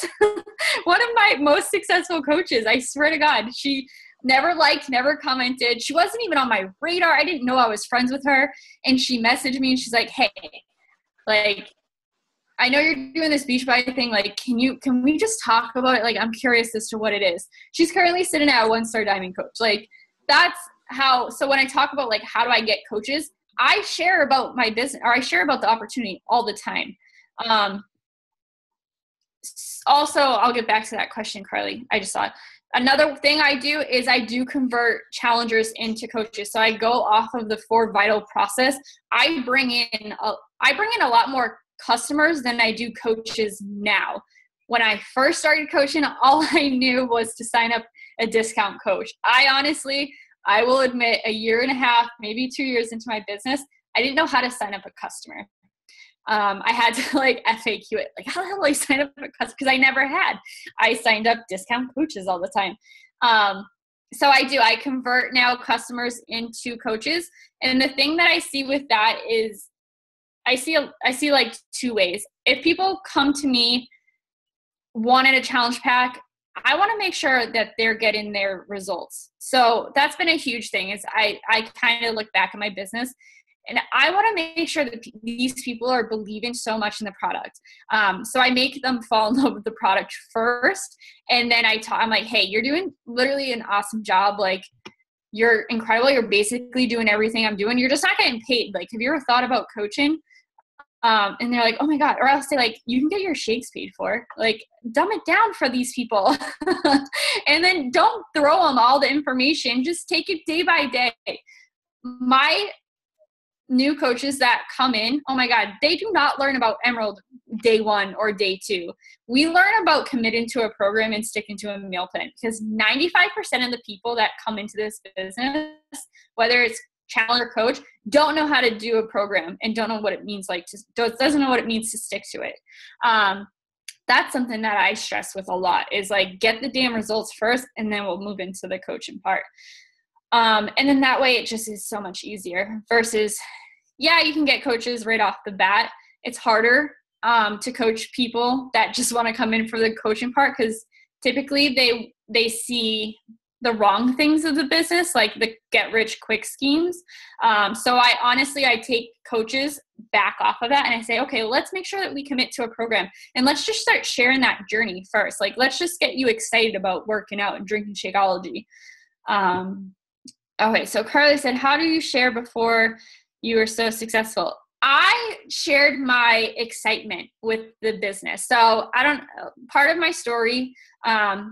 One of my most successful coaches, I swear to God, she never liked, never commented. She wasn't even on my radar. I didn't know I was friends with her. And she messaged me and she's like, hey, like, I know you're doing this beach body thing. Like, can we just talk about it? Like, I'm curious as to what it is. She's currently sitting at a 1-star diamond coach. Like, that's how, so when I talk about like, how do I get coaches? I share about my business, or I share about the opportunity all the time. Also, I'll get back to that question, Carly. I just thought another thing I do is I do convert challengers into coaches. So I go off of the 4 vital process. I bring in a lot more customers than I do coaches now. When I first started coaching, all I knew was to sign up a discount coach. I will admit, a year and a half, maybe 2 years into my business, I didn't know how to sign up a customer. I had to like FAQ it. Like, how the hell do I sign up a customer? Because I never had. I signed up discount coaches all the time. So I convert now customers into coaches. And the thing that I see with that is I see like 2 ways. If people come to me wanting a challenge pack, I want to make sure that they're getting their results. So that's been a huge thing, is I kind of look back at my business and I want to make sure that these people are believing so much in the product. So I make them fall in love with the product first. And then I'm like, hey, you're doing literally an awesome job. Like, you're incredible. You're basically doing everything I'm doing. You're just not getting paid. Like, have you ever thought about coaching? And they're like, oh my God. Or I'll say like, you can get your shakes paid for. Like, dumb it down for these people. And then don't throw them all the information. Just take it day by day. My new coaches that come in, oh my God, they do not learn about Emerald day 1 or day 2. We learn about committing to a program and sticking to a meal plan, because 95% of the people that come into this business, whether it's challenger coach, don't know how to do a program and don't know what it means, doesn't know what it means to stick to it. That's something that I stress with a lot, is like, get the damn results first and then we'll move into the coaching part. And then that way it just is so much easier versus, yeah, you can get coaches right off the bat. It's harder to coach people that just want to come in for the coaching part, because typically they see the wrong things of the business, like the get rich quick schemes. So I take coaches back off of that and I say, okay, let's make sure that we commit to a program and let's just start sharing that journey first. Like, let's just get you excited about working out and drinking Shakeology. Okay, so Carly said, how do you share before you were so successful? I shared my excitement with the business. So part of my story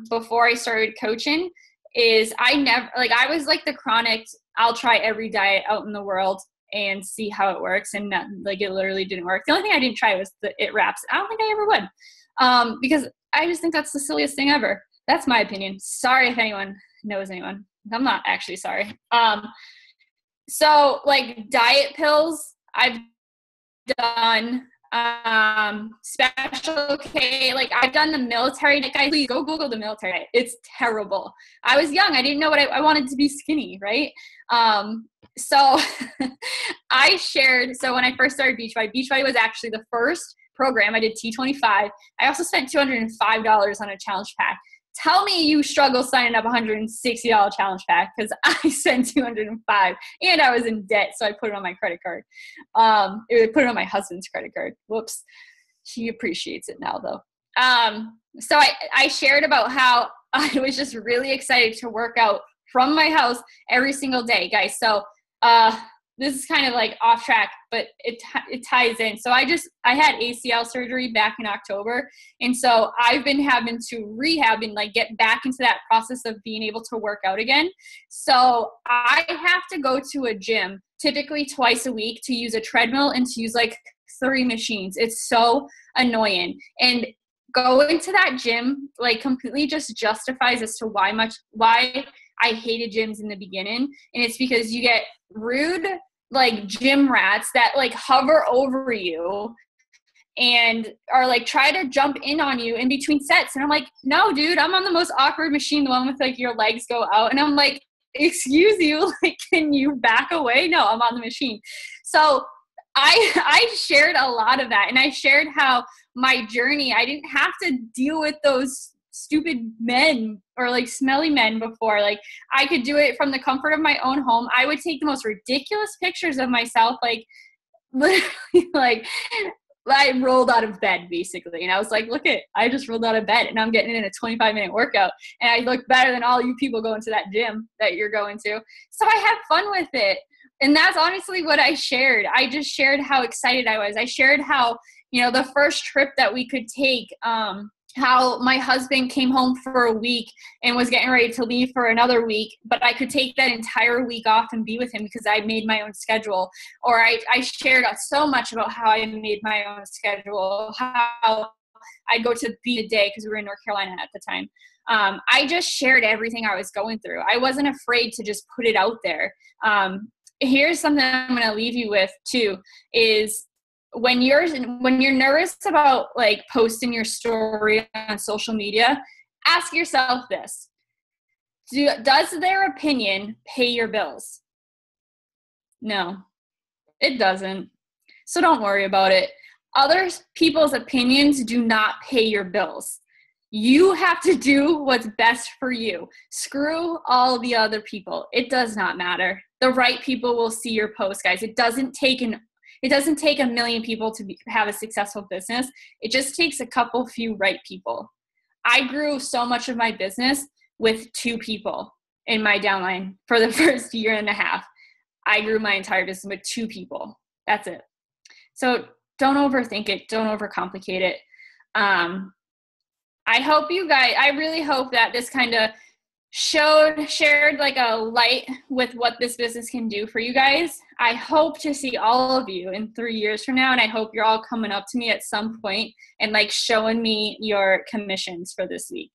before I started coaching is I was like the chronic, I'll try every diet out in the world and see how it works. And it literally didn't work. The only thing I didn't try was the It Wraps. I don't think I ever would because I just think that's the silliest thing ever. That's my opinion. Sorry if anyone knows anyone. I'm not actually sorry. So like diet pills, I've done Special K, like I've done the military diet. Guys, please go Google the military diet. It's terrible. I was young. I didn't know what I wanted to be skinny, right? So I shared, so when I first started Beachbody was actually the first program. I did T25. I also spent $205 on a challenge pack. Tell me you struggle signing up $160 challenge pack because I spent $205 and I was in debt, so I put it on my credit card. I put it on my husband's credit card. Whoops. He appreciates it now, though. So I shared about how I was just really excited to work out from my house every single day, guys. So this is kind of like off track, but it ties in. So I had ACL surgery back in October. And so I've been having to rehab and like get back into that process of being able to work out again. So I have to go to a gym typically twice a week to use a treadmill and to use like 3 machines. It's so annoying. And going to that gym like completely just justifies as to why I hated gyms in the beginning. And it's because you get rude like gym rats that like hover over you and are like try to jump in on you in between sets. And I'm like, no, dude, I'm on the most awkward machine, the one with like your legs go out. And I'm like, excuse you, like, can you back away? No, I'm on the machine. So I shared a lot of that. And I shared how my journey, I didn't have to deal with those stupid men or like smelly men before. Like I could do it from the comfort of my own home. I would take the most ridiculous pictures of myself, like literally like I rolled out of bed basically. And I was like, look I just rolled out of bed and I'm getting in a 25-minute workout and I look better than all you people going to that gym that you're going to. So I had fun with it. And that's honestly what I shared. I just shared how excited I was. I shared how, the first trip that we could take, how my husband came home for a week and was getting ready to leave for another week, but I could take that entire week off and be with him because I made my own schedule. Or I shared so much about how I made my own schedule, how I'd go to be a day because we were in North Carolina at the time. I just shared everything I was going through. I wasn't afraid to just put it out there. Here's something I'm going to leave you with too, is when you're nervous about like posting your story on social media, ask yourself this: does their opinion pay your bills? No, it doesn't. So don't worry about it. Other people's opinions do not pay your bills. You have to do what's best for you. Screw all the other people. It does not matter. The right people will see your post, guys. It doesn't take a million people to have a successful business. It just takes a few right people. I grew so much of my business with 2 people in my downline for the first year and a half. I grew my entire business with 2 people. That's it. So don't overthink it. Don't overcomplicate it. I really hope that this kind of shared like a light with what this business can do for you guys. I hope to see all of you in 3 years from now, and I hope you're all coming up to me at some point and like showing me your commissions for this week,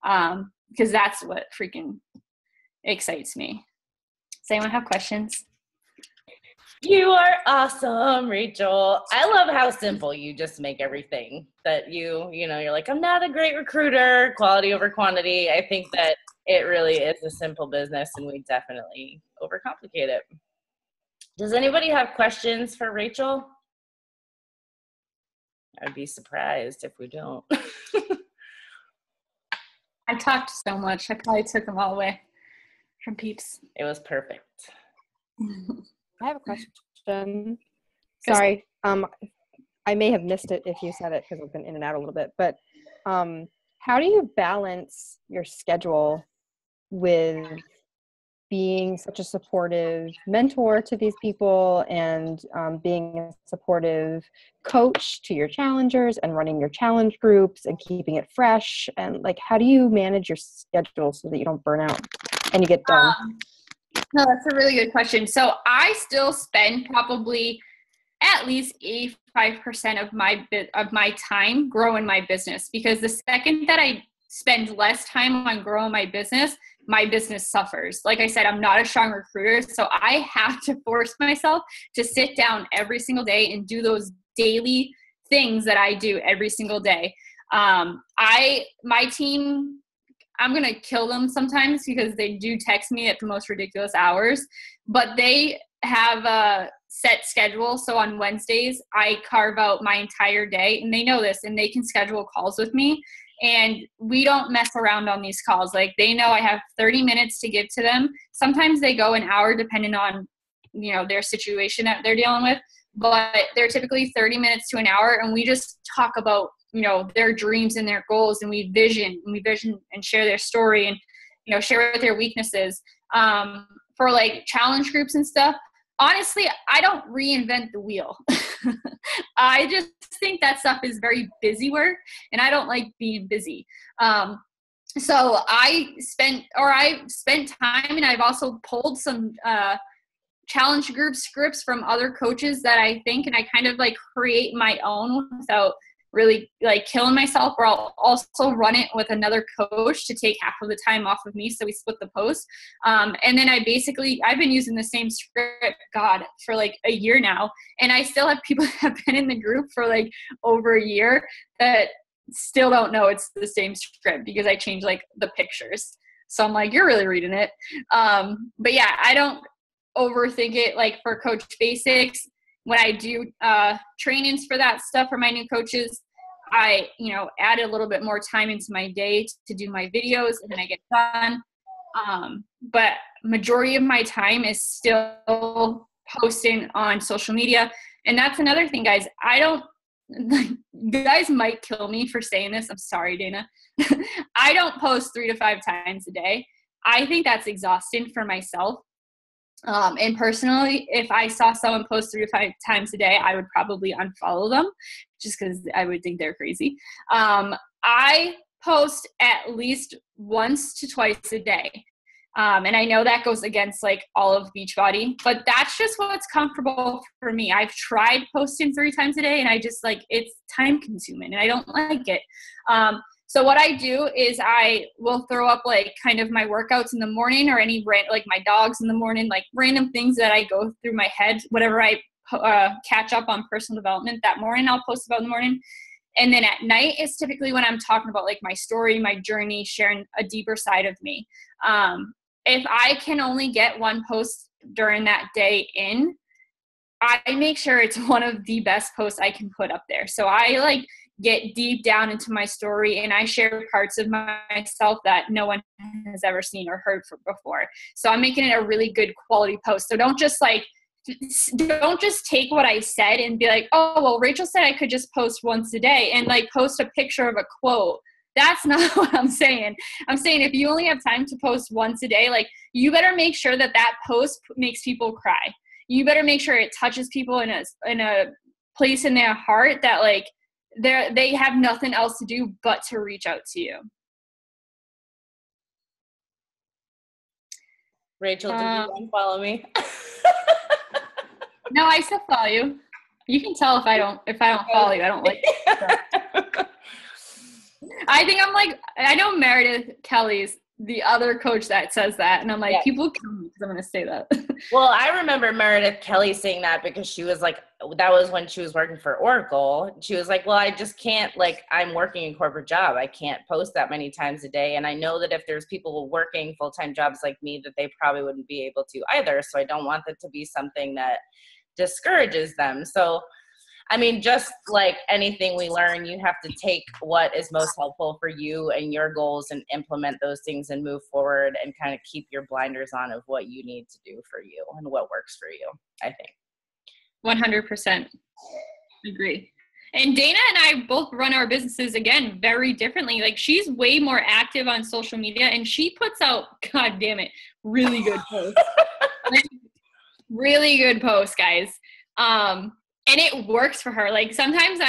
because that's what freaking excites me. Does anyone have questions? You are awesome, Rachel. I love how simple you just make everything. That you're like, I'm not a great recruiter, quality over quantity. I think that it really is a simple business, and we definitely overcomplicate it. Does anybody have questions for Rachel? I'd be surprised if we don't. I talked so much. I probably took them all away from peeps. It was perfect. I have a question. Sorry, I may have missed it if you said it because I've been in and out a little bit. But how do you balance your schedule with being such a supportive mentor to these people and being a supportive coach to your challengers and running your challenge groups and keeping it fresh? And like, how do you manage your schedule so that you don't burn out and you get done? No, that's a really good question. So I still spend probably at least 85% of my time growing my business, because the second that I spend less time on growing my business suffers. Like I said, I'm not a strong recruiter, so I have to force myself to sit down every single day and do those daily things that I do every single day. My team, I'm going to kill them sometimes because they do text me at the most ridiculous hours, but they have a set schedule. So on Wednesdays, I carve out my entire day, and they know this, and they can schedule calls with me. And we don't mess around on these calls. Like, they know I have 30 minutes to give to them. Sometimes they go an hour depending on, their situation that they're dealing with, but they're typically 30 minutes to an hour. And we just talk about, their dreams and their goals, and we vision and share their story and, share what their weaknesses. For like challenge groups and stuff, honestly, I don't reinvent the wheel. I just think that stuff is very busy work, and I don't like being busy. So I've spent time, and I've also pulled some challenge group scripts from other coaches that I think, and I kind of like create my own without really like killing myself, or I'll also run it with another coach to take half of the time off of me. So we split the post. And then I've been using the same script, for like a year now. And I still have people that have been in the group for like over a year that still don't know it's the same script because I changed like the pictures. So I'm like, you're really reading it. But yeah, I don't overthink it. Like for Coach Basics, when I do trainings for that stuff for my new coaches, I, add a little bit more time into my day to do my videos, and then I get done. But majority of my time is still posting on social media. And that's another thing, guys. You guys might kill me for saying this. I'm sorry, Dana. I don't post 3 to 5 times a day. I think that's exhausting for myself. And personally, if I saw someone post 3 to 5 times a day, I would probably unfollow them just because I would think they're crazy. I post at least once to twice a day. And I know that goes against like all of Beachbody, but that's just what's comfortable for me. I've tried posting 3 times a day, and I just it's time consuming and I don't like it. So what I do is I will throw up like kind of my workouts in the morning, or like my dogs in the morning, like random things that I go through my head, whatever I catch up on personal development that morning, I'll post about in the morning. And then at night is typically when I'm talking about like my story, my journey, sharing a deeper side of me. If I can only get one post during that day in, I make sure it's one of the best posts I can put up there. So I get deep down into my story, and I share parts of myself that no one has ever seen or heard before. So I'm making it a really good quality post. So don't just take what I said and be like, oh, well, Rachel said I could just post once a day and post a picture of a quote. That's not what I'm saying. I'm saying if you only have time to post once a day, you better make sure that post makes people cry. You better make sure it touches people in a place in their heart that they have nothing else to do but to reach out to you. Rachel, did you unfollow me? No, I still follow you. You can tell if I don't follow you. I don't like it. I think I know Meredith Kelly's the other coach that says that, and I'm like, people kill me because I'm going to say that. Well, I remember Meredith Kelly saying that because she was that was when she was working for Oracle. She was like, well, I just can't, I'm working a corporate job. I can't post that many times a day. And I know that if there's people working full-time jobs like me, that they probably wouldn't be able to either. So I don't want that to be something that discourages them. So I mean, just like anything we learn, you have to take what is most helpful for you and your goals and implement those things and move forward and kind of keep your blinders on of what you need to do for you and what works for you, I think. 100%. Agree. And Dana and I both run our businesses, again, very differently. Like, she's way more active on social media, and she puts out, God damn it, really good posts. Really good posts, guys. And it works for her. Like, sometimes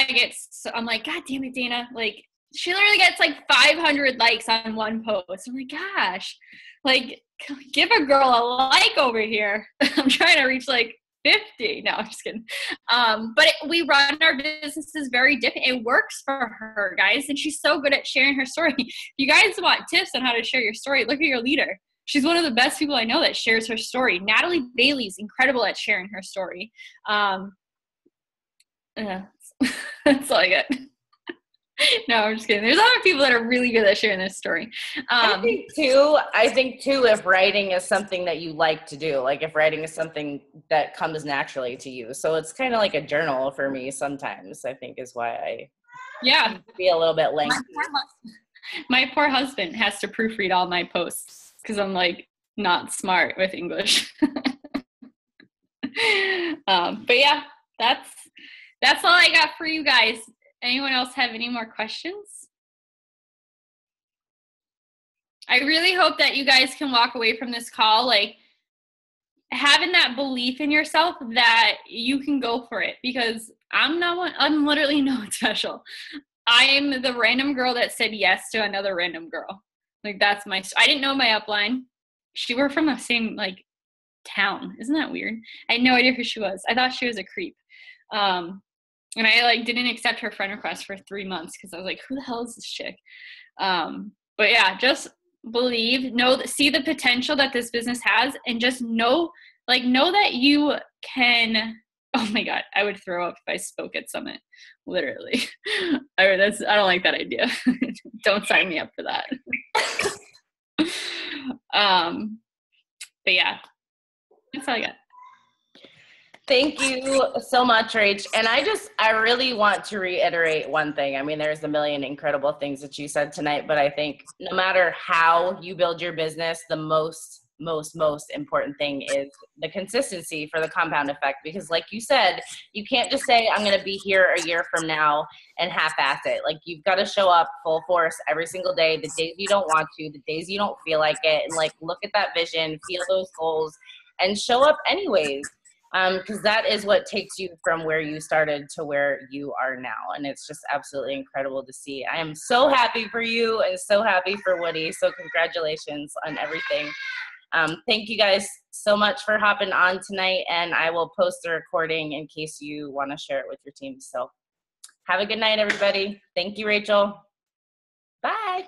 I'm like, God damn it, Dana. Like, she literally gets like 500 likes on one post. I'm like, gosh, like, give a girl a like over here. I'm trying to reach like 50. No, I'm just kidding. But we run our businesses very different. It works for her, guys. And she's so good at sharing her story. If you guys want tips on how to share your story, look at your leader. She's one of the best people I know that shares her story. Natalie Bailey's incredible at sharing her story. That's all I got. No, I'm just kidding. There's other people that are really good at sharing this story. I think too, if writing is something that you like to do, like if writing is something that comes naturally to you. So it's kind of like a journal for me sometimes, I think is why I be a little bit lengthy. My poor husband has to proofread all my posts because I'm like not smart with English. But yeah, that's all I got for you guys. Anyone else have any more questions? I really hope that you guys can walk away from this call like having that belief in yourself that you can go for it, because I'm literally no one special. I am the random girl that said yes to another random girl. Like, that's I didn't know my upline. We're from the same like town. Isn't that weird? I had no idea who she was. I thought she was a creep. And I like didn't accept her friend request for 3 months because I was like, who the hell is this chick? But yeah, just believe, see the potential that this business has, and just know that you can. Oh my God, I would throw up if I spoke at Summit. Literally. I don't like that idea. Don't sign me up for that. But yeah, that's all I got. Thank you so much, Rach. And I really want to reiterate one thing. I mean, there's a million incredible things that you said tonight, but I think no matter how you build your business, the most important thing is the consistency for the compound effect. Because like you said, you can't just say, I'm going to be here a year from now and half-ass it. Like, you've got to show up full force every single day, the days you don't want to, the days you don't feel like it, and like look at that vision, feel those goals, and show up anyways. Because that is what takes you from where you started to where you are now. And it's just absolutely incredible to see. I am so happy for you and so happy for Woody. So congratulations on everything. Thank you guys so much for hopping on tonight. And I will post the recording in case you want to share it with your team. So have a good night, everybody. Thank you, Rachel. Bye.